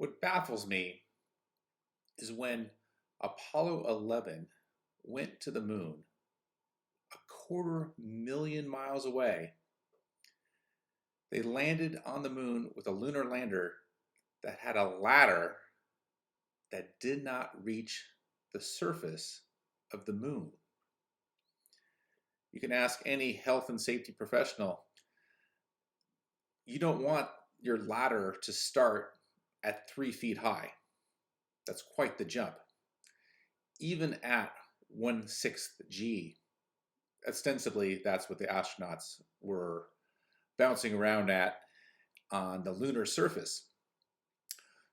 What baffles me is when Apollo 11 went to the moon a 250,000 miles away, they landed on the moon with a lunar lander that had a ladder that did not reach the surface of the moon. You can ask any health and safety professional, you don't want your ladder to start at 3 feet high. That's quite the jump. Even at 1/6 G, ostensibly that's what the astronauts were bouncing around at on the lunar surface.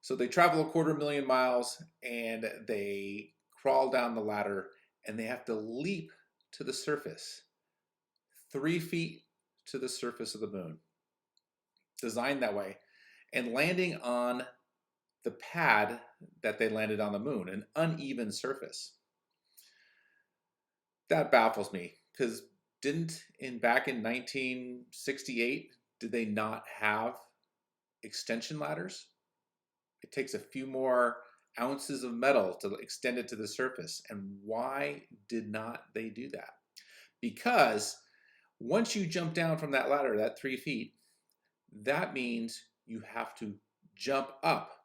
So they travel 250,000 miles and they crawl down the ladder and they have to leap to the surface, 3 feet to the surface of the moon, designed that way, and landing on the pad that they landed on the moon, an uneven surface. That baffles me because back in 1968, did they not have extension ladders? It takes a few more ounces of metal to extend it to the surface. And why did not they do that? Because once you jump down from that ladder, that 3 feet, that means you have to jump up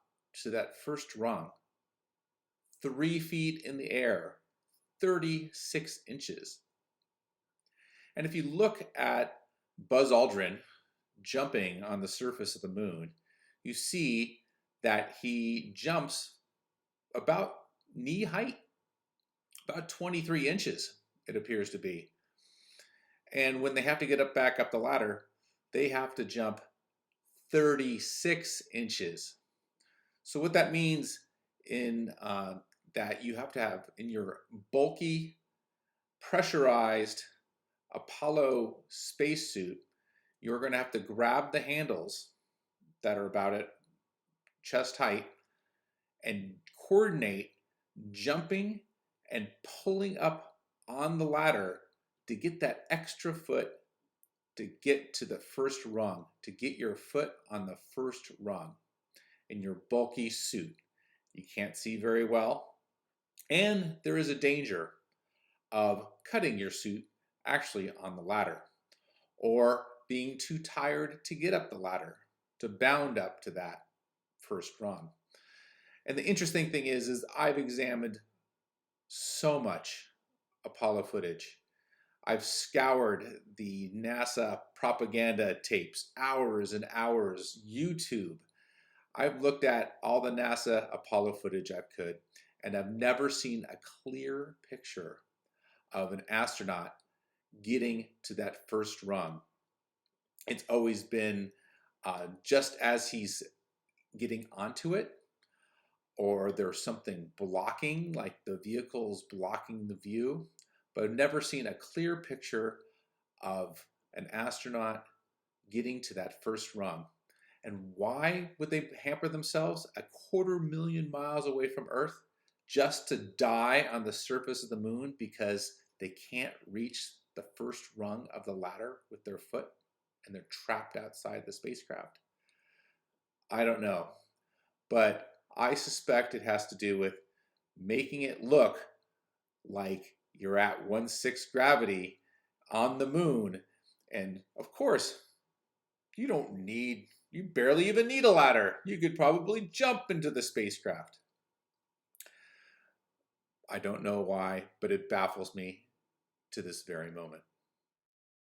to that first rung, 3 feet in the air, 36 inches. And if you look at Buzz Aldrin jumping on the surface of the moon, you see that he jumps about knee height, about 23 inches, it appears to be. And when they have to get back up the ladder, they have to jump 36 inches. So what that means in that you have to have in your bulky, pressurized Apollo spacesuit, you're going to have to grab the handles that are about at chest height and coordinate jumping and pulling up on the ladder to get that extra foot to get to the first rung, to get your foot on the first rung in your bulky suit. You can't see very well, and there is a danger of cutting your suit actually on the ladder, or being too tired to get up the ladder, to bound up to that first rung. And the interesting thing is I've examined so much Apollo footage. I've scoured the NASA propaganda tapes, hours and hours, YouTube. I've looked at all the NASA Apollo footage I could, and I've never seen a clear picture of an astronaut getting to that first rung. It's always been just as he's getting onto it, or there's something blocking, like the vehicle's blocking the view, but I've never seen a clear picture of an astronaut getting to that first rung. And why would they hamper themselves 250,000 miles away from Earth just to die on the surface of the moon because they can't reach the first rung of the ladder with their foot and they're trapped outside the spacecraft? I don't know, but I suspect it has to do with making it look like you're at 1/6 gravity on the moon. And of course, you barely even need a ladder. You could probably jump into the spacecraft. I don't know why, but it baffles me to this very moment.